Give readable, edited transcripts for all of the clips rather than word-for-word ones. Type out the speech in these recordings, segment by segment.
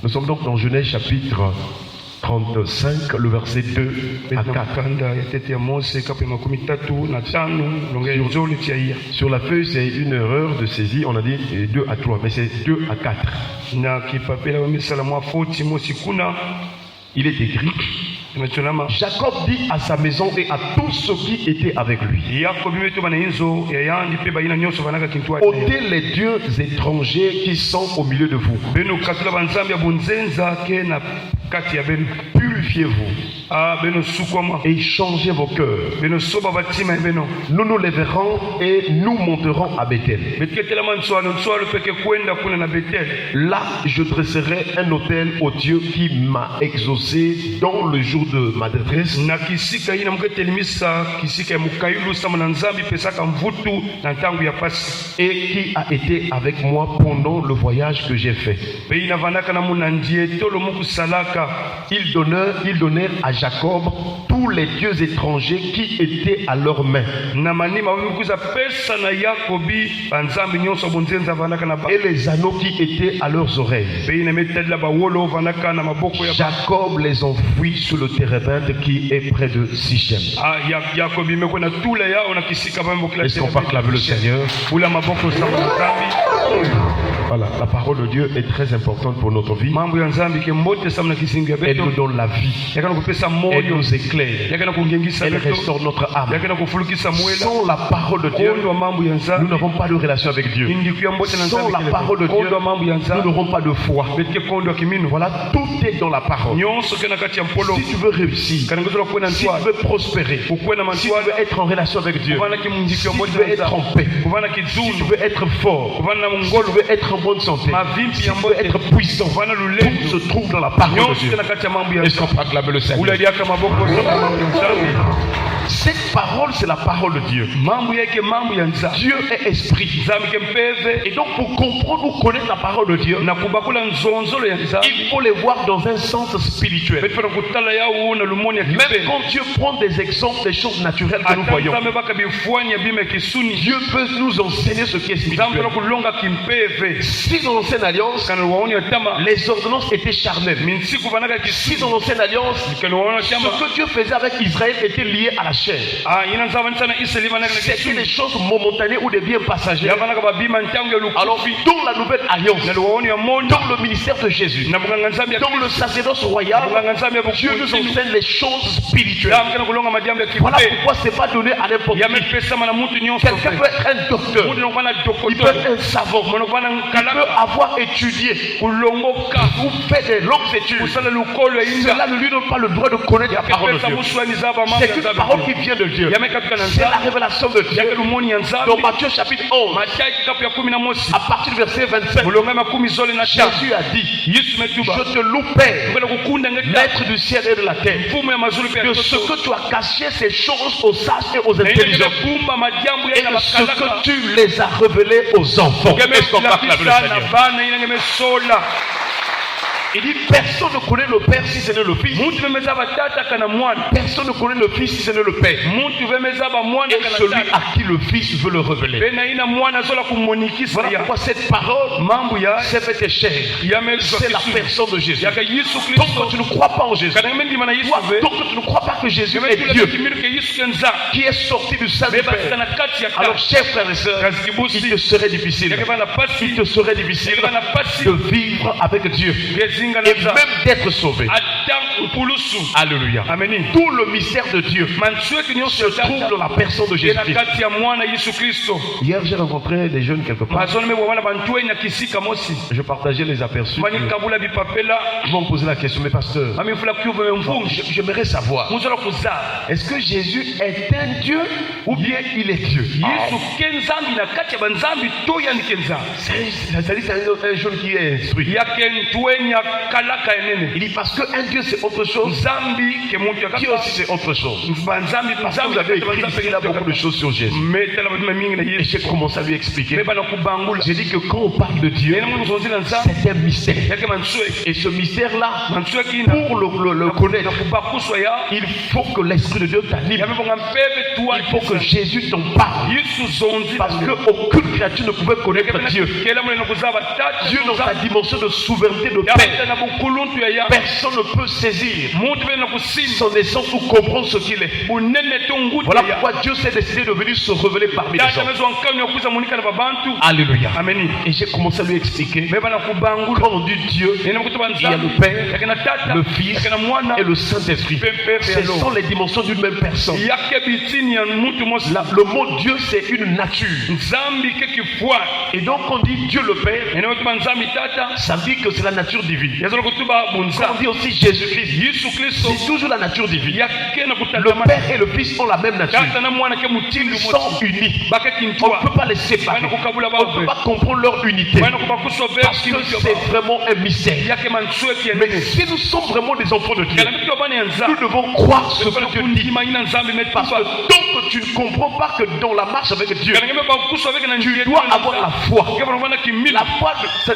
Nous sommes donc dans Genèse chapitre 35, le verset 2 à 4. Sur la feuille, c'est une erreur de saisie, on a dit 2 à 3, mais c'est 2 à 4. Il est écrit: Jacob dit à sa maison et à tous ceux qui étaient avec lui: ôtez les dieux étrangers qui sont au milieu de vous. Purifiez-vous et changez vos cœurs. Nous nous lèverons et nous monterons à Bethel. Là, je dresserai un autel au Dieu qui m'a exaucé dans le jour de ma détresse et qui a été avec moi pendant le voyage que j'ai fait. Ils donnèrent à Jacob tous les dieux étrangers qui étaient à leurs mains et les anneaux qui étaient à leurs oreilles. Jacob les enfouit sur le térébinthe qui est près de Sichem. Est-ce qu'on peut acclamer le Seigneur? Voilà, la parole de Dieu est très importante pour notre vie. Elle nous donne la vie. Elle nous éclaire. Elle restaure notre âme. Sans la parole de Dieu, nous n'aurons pas de relation avec Dieu. Sans la parole de Dieu, nous n'aurons pas de foi. Voilà, tout est dans la parole. Si tu veux réussir, si tu veux prospérer, si tu veux être en relation avec Dieu, si tu veux être en paix, si tu veux être fort, si tu veux être en bonne santé, si tu veux être puissant, tout se trouve dans la parole de Dieu. Est-ce qu'on peut acclamer le Seigneur? Cette parole, c'est la parole de Dieu. Dieu est esprit. Et donc, pour comprendre ou connaître la parole de Dieu, il faut les voir dans un sens spirituel. Même quand Dieu prend des exemples des choses naturelles que nous voyons, Dieu peut nous enseigner ce qui est spirituel. Si dans l'ancienne alliance, les ordonnances étaient charnelles, si dans l'ancienne alliance, ce que Dieu faisait avec Israël était lié à la chair, c'était des choses momentanées ou des biens passagers. Alors dans la nouvelle alliance, dans le ministère de Jésus, dans le sacerdoce royal, Dieu nous enseigne les choses spirituelles. Voilà pourquoi ce n'est pas donné à n'importe qui. Quelqu'un peut être un docteur, il peut être un savant, il peut avoir étudié ou fait des longues études. Cela ne lui donne pas le droit de connaître la parole de Dieu. C'est une parole qui vient de Dieu. C'est la révélation de Dieu. Dans Matthieu chapitre 11, à partir du verset 25, Jésus a dit: je te loue, Père, maître du ciel et de la terre, de ce que tu as caché ces choses aux sages et aux intelligents, et de ce que tu les as révélées aux enfants. Est-ce qu'on peut acclamer le Seigneur? Il dit: personne ne connaît le Père si ce n'est le Fils. Personne ne connaît le Fils si ce n'est le Père. Et celui à qui le Fils veut le révéler. Voilà pourquoi cette parole s'est faite chair. C'est la personne de Jésus. Donc tu ne crois pas en Jésus, donc tu ne crois pas que Jésus est Dieu qui est sorti du sein du Père, alors chers frères et sœurs, il te serait difficile de vivre avec Dieu et même d'être sauvé. Alléluia. Tout le mystère de Dieu se trouve dans la personne de Jésus-Christ. Hier, j'ai rencontré des jeunes quelque part. Je partageais les aperçus. Ils vont me poser la question: mais pasteur, j'aimerais savoir, est-ce que Jésus est un Dieu ou bien il est Dieu? C'est un jeune qui est instruit. Il dit: parce qu'un Dieu Dieu c'est autre chose. Dieu aussi c'est autre chose. Parce que vous avez écrit ici, là, beaucoup de choses sur Jésus. Et j'ai commencé à lui expliquer. J'ai dit que quand on parle de Dieu, c'est un mystère. Et ce mystère-là, pour le connaître, il faut que l'Esprit de Dieu t'anime. Il faut que Jésus t'en parle. Parce qu'aucune créature ne pouvait connaître Dieu. Dieu dans sa dimension de souveraineté de paix. Personne ne peut saisir son essence ou comprendre ce qu'il est. Voilà pourquoi Dieu s'est décidé de venir se révéler parmi les hommes. Alléluia. Amen. Et j'ai commencé à lui expliquer. Quand on dit Dieu, il y a le Père, le Fils et le Saint-Esprit. Ce sont les dimensions d'une même personne. Le mot Dieu, c'est une nature. Et donc on dit Dieu le Père, ça dit que c'est la nature divine. Quand on dit aussi Jésus-Christ, c'est toujours la nature divine. Le Père et le Fils ont la même nature. Ils sont unis. On ne peut pas les séparer. On ne peut pas comprendre leur unité. Parce que c'est vraiment un mystère. Mais si nous sommes vraiment des enfants de Dieu, nous devons croire ce que Dieu dit. Parce que tant que tu ne comprends pas que dans la marche avec Dieu, tu dois avoir la foi.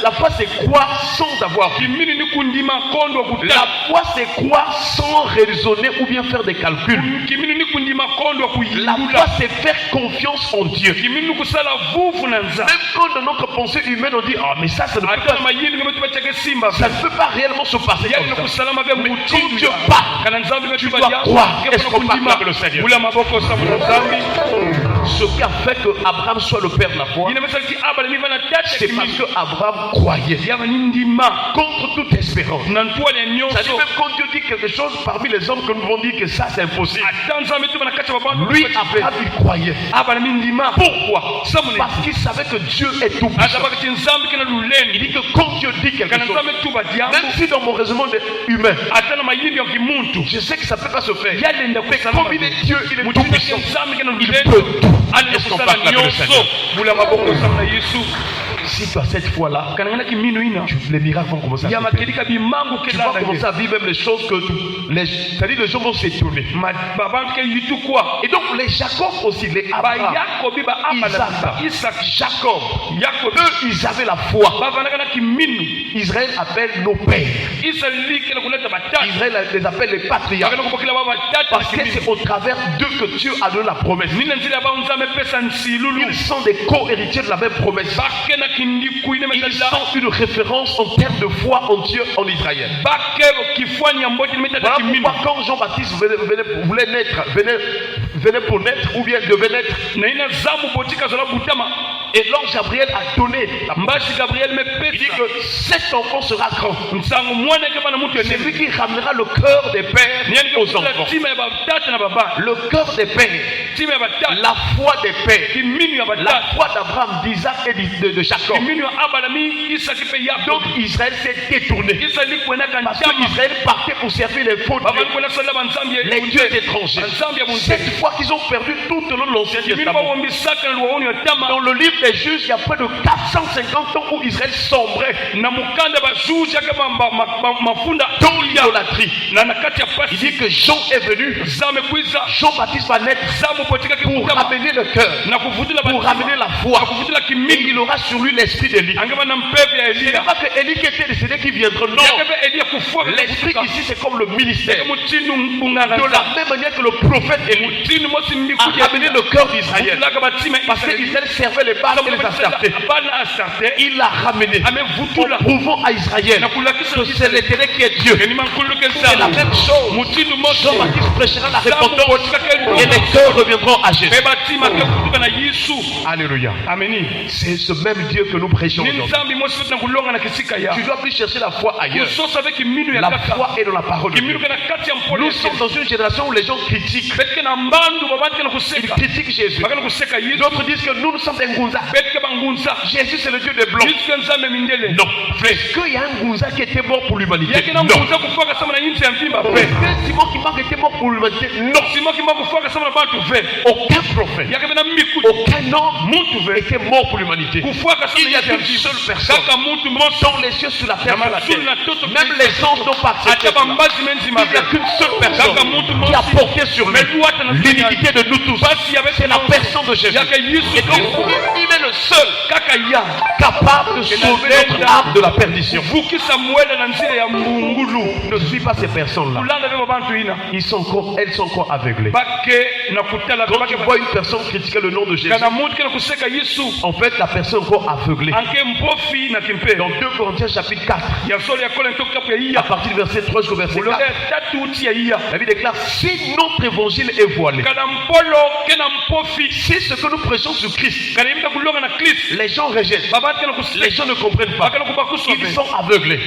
La foi c'est quoi sans avoir vu? La foi c'est quoi sans raisonner ou bien faire des calculs? La foi c'est faire confiance en Dieu. Même quand dans notre pensée humaine on dit ah mais ça ne peut pas, ça ne peut pas réellement se passer comme ça. Mais quand Dieu parle, tu dois croire. Est-ce qu'on parle avec le Seigneur? Ce qui a fait que Abraham soit le père de la foi, c'est parce que Abraham croyait contre toute espérance. C'est-à-dire même quand Dieu dit quelque chose parmi les hommes que nous vont dire que ça c'est impossible, lui Abraham il croyait. Pourquoi? Parce qu'il savait que Dieu est tout puissant. Il dit que quand Dieu dit quelque chose, même si dans mon raisonnement humain je sais que ça ne peut pas se faire, mais comme il est Dieu, il est tout puissant, il peut tout. Est-ce qu'on parle avec le Seigneur? Si tu as cette foi-là, les miracles vont commencer à se faire. Tu vas commencer à vivre même les choses que c'est-à-dire les gens vont s'étonner. Et donc les Jacob aussi, les Abraham, Isaac, Jacob, eux ils avaient la foi. Israël appelle nos pères. Israël les appelle les patriarches. Parce que c'est au travers d'eux que Dieu a donné la promesse. Ils sont des co-héritiers de la même promesse. Ils sont une référence en termes de foi en Dieu en Israël. Voilà pourquoi quand Jean-Baptiste venait pour naître ou bien devait naître, et l'ange Gabriel a donné la promesse. Il dit que cet enfant sera grand. C'est lui qui ramènera le cœur des pères aux enfants. Le cœur des pères, la foi des pères, la foi d'Abraham, d'Isaac et de Jacob. Donc Israël s'est détourné. Parce qu'Israël partait pour servir les faux dieux, les dieux étrangers. Cette fois qu'ils ont perdu tout au long de l'Ancien Testament. Dans le livre des Juges, il y a près de 450 ans où Israël sombrait dans l'idolâtrie. Il dit que Jean est venu, Jean-Baptiste va naître pour ramener le cœur, pour ramener la foi. Et il aura sur lui l'esprit d'Élie. Ce n'est pas que Élie qui était décédé qui viendra, non. L'esprit ici c'est comme le ministère. De la même manière que le prophète Élie a ramené le cœur d'Israël. Parce qu'Israël servait les Baals et les Astartés. Il l'a ramené en prouvant à Israël que c'est l'Éternel qui est Dieu. C'est la même chose. Jean-Baptiste prêchera la repentance et les cœurs reviendront à Jésus. Alléluia. C'est ce même Dieu que nous prêchons aujourd'hui. Tu dois plus chercher la foi ailleurs. La foi est dans la parole de Dieu. Nous sommes dans une génération où les gens critiquent. Ils critiquent Jésus. D'autres disent que nous sommes des Ngunza. Jésus c'est le Dieu des Blancs. Non. Est-ce qu'il y a un Ngunza qui était mort pour l'humanité? Non. Est-ce que Simon qui était mort pour l'humanité? Non. aucun prophète, aucun homme était mort pour l'humanité. Il y a qu'une seule personne dont les cieux sur la terre, même les anges n'ont pas accepté cela. Il n'y a qu'une seule personne qui a porté sur lui l'iniquité de nous tous. C'est la personne de Jésus. Et donc, il est le seul capable de sauver notre âme de la perdition. Ne suis pas ces personnes-là. Elles sont encore aveuglées. Quand tu vois une personne critiquer le nom de Jésus, en fait la personne est encore aveuglée. Dans 2 Corinthiens chapitre 4, à partir du verset 3 jusqu'au verset 4, la Bible déclare: si notre évangile est voilé, si ce que nous prêchons sur Christ, les gens rejettent, les gens ne comprennent pas, ils sont aveuglés.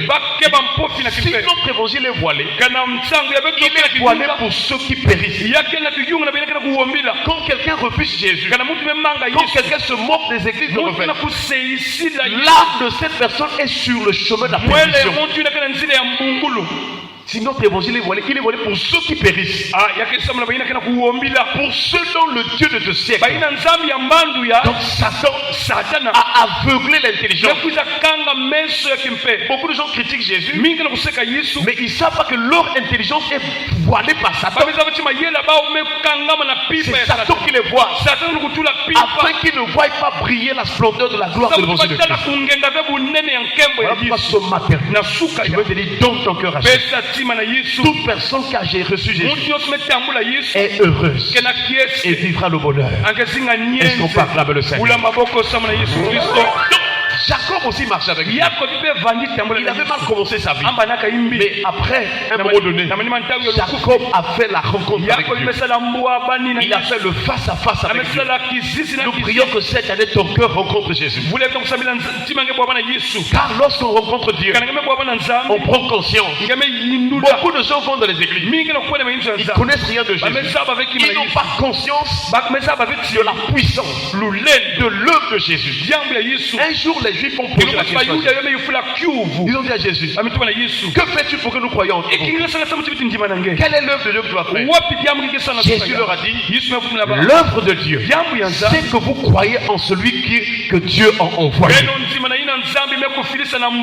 Si notre évangile est voilé, il est voilé pour ceux qui périssent. Quand quelqu'un refuse Jésus, quand quelqu'un se moque des églises de refait, l'âme de cette personne est sur le chemin de la perdition. Si notre évangile est voilé, il est voilé pour ceux qui périssent. Pour ceux dont le Dieu de ce siècle, donc Satan a aveuglé l'intelligence. Beaucoup de gens critiquent Jésus, mais ils ne savent pas que leur intelligence est voilée par Satan. C'est Satan qui les voit, afin qu'ils ne voient pas briller la splendeur de la gloire de l'évangile de Christ. Voilà pourquoi ce matin, je veux te dire, donne ton cœur à Jésus. Toute personne qui a reçu Jésus est heureuse et vivra le bonheur. Est-ce qu'on peut acclamer le Seigneur? Jacob aussi marchait avec lui. Il avait mal commencé sa vie. Mais après, à un moment donné, Jacob a fait la rencontre avec Dieu. Il a fait le face-à-face avec Dieu. Nous prions que cette année, ton cœur rencontre Jésus. Car lorsqu'on rencontre Dieu, on prend conscience. Beaucoup de gens vont dans les églises. Ils ne connaissent rien de Jésus. Ils n'ont pas conscience de la puissance, de l'œuvre de Jésus. Un jour, les Juifs ont posé la question. Ils ont dit à Jésus: que fais-tu pour que nous croyions en toi? Quelle est l'œuvre de Dieu que tu vas faire? Jésus leur a dit: l'œuvre de Dieu, c'est que vous croyez en celui que Dieu a envoyé.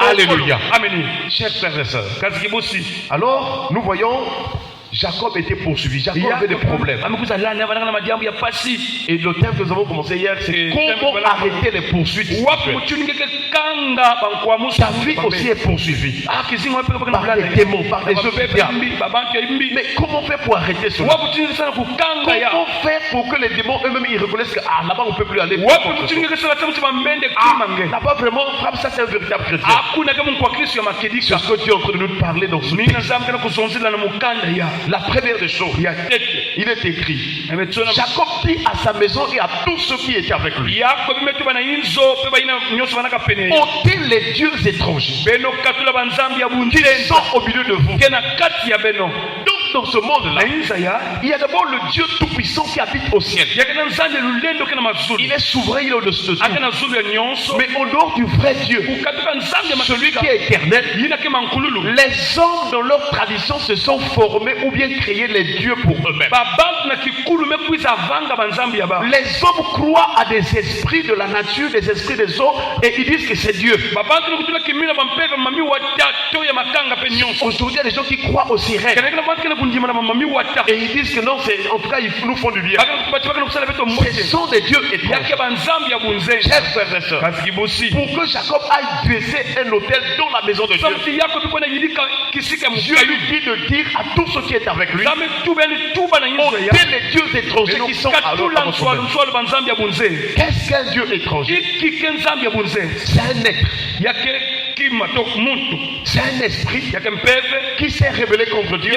Alléluia. Chers frères et sœurs, alors nous voyons Jacob était poursuivi. Jacob avait des problèmes. Et le thème que nous avons commencé hier, c'est comment arrêter les poursuites. Ta vie aussi est poursuivie par des démons, par des œuvres du diable. Mais comment faire pour arrêter cela? Comment faire pour que les démons eux-mêmes ils reconnaissent que là-bas on ne peut plus aller? Là-bas vraiment, ça c'est un véritable chrétien. C'est ce que Dieu est en train de nous parler dans ce texte. La première des choses, il est écrit: Jacob dit à sa maison et à tous ceux qui étaient avec lui, ôtez les dieux étrangers qui sont au milieu de vous. Donc dans ce monde-là, il y a d'abord le Dieu tout-puissant qui habite au ciel. Il est souverain, il est au-dessus de tout. Mais au dehors du vrai Dieu, celui qui est éternel, les hommes dans leur tradition se sont formés ou bien créé les dieux pour eux-mêmes. Les hommes croient à des esprits de la nature, des esprits des hommes, et ils disent que c'est Dieu. Aujourd'hui, il y a des gens qui croient aux sirènes. Et ils disent que non, en tout cas, ils nous font du bien. Ce sont des dieux étrangers. Chers frères et sœurs, pour que Jacob aille dresser un hôtel dans la maison de Dieu, Dieu lui dit de dire à tous ceux qui est avec lui, ôtez les dieux étrangers qui sont à l'autre. Qu'est-ce qu'un dieu étranger? C'est un être. C'est un esprit qui s'est rebellé contre Dieu,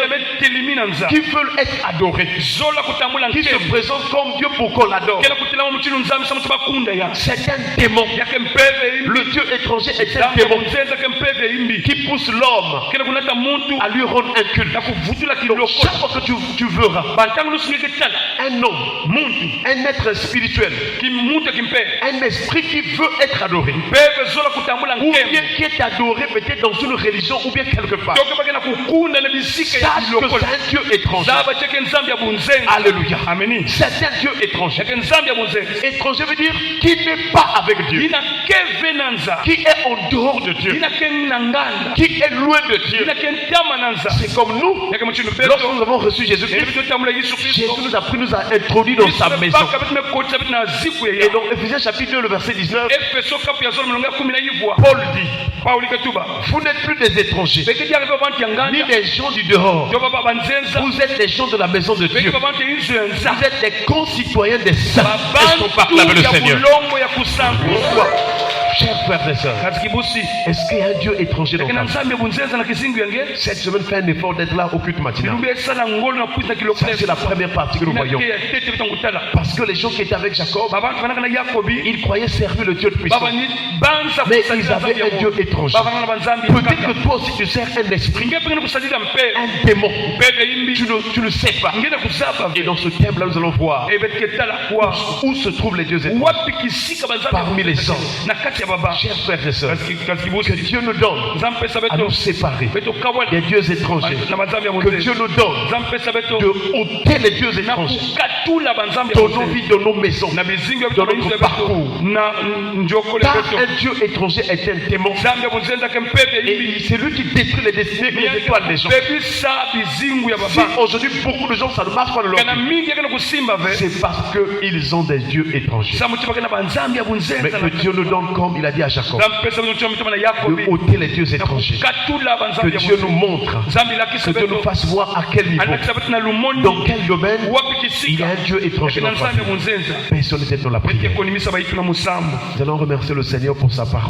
qui veut être adoré, qui se présente comme Dieu pour qu'on l'adore. C'est un démon. Le Dieu étranger est un démon qui pousse l'homme à lui rendre un culte. Chaque fois que tu verras un homme, un être spirituel, un esprit qui veut être adoré, ou bien qui est est adoré peut-être dans une religion ou bien quelque part. Sache que c'est un Dieu étranger. Alléluia. Amen. C'est un Dieu étranger. Étranger veut dire qui n'est pas avec Dieu, qui est en dehors de Dieu, qui est loin de Dieu. C'est comme nous, lorsque nous avons reçu Jésus-Christ, Jésus nous a pris, nous a introduit dans sa maison. Et donc Éphésiens chapitre 2, le verset 19, Paul dit, vous n'êtes plus des étrangers, ni des gens du dehors. Vous êtes des gens de la maison de Dieu. Vous êtes des concitoyens des saints. Est-ce qu'on parle le Seigneur? Pourquoi? Chers frères et sœurs, est-ce qu'il y a un Dieu étranger dans ta vie? Cette semaine, fait un effort d'être là au culte matinal. Ça, c'est la première partie que nous voyons. Parce que les gens qui étaient avec Jacob, ils croyaient servir le Dieu puissant. Mais ils avaient un Dieu étranger. Peut-être que toi aussi tu sers un esprit, un démon. Tu ne sais pas. Et dans ce thème-là, nous allons voir où se trouvent les dieux étrangers parmi les hommes. Chers frères et sœurs, que Dieu nous donne à nous séparer des dieux étrangers. Que Dieu nous donne de ôter les dieux étrangers dans nos vies, dans nos maisons, dans notre parcours. Car un Dieu étranger est un démon. Et c'est lui qui détruit les destinées et les étoiles des gens. Si aujourd'hui beaucoup de gens ça ne marche pas de leur vie, c'est parce qu'ils ont des dieux étrangers. Mais que Dieu nous donne, comme il a dit à Jacob, de ôter les dieux étrangers. Que Dieu nous montre, que Dieu nous fasse voir à quel niveau, dans quel domaine il y a un Dieu étranger dans notre vie. Personne n'était dans la prière. Nous allons remercier le Seigneur pour sa parole.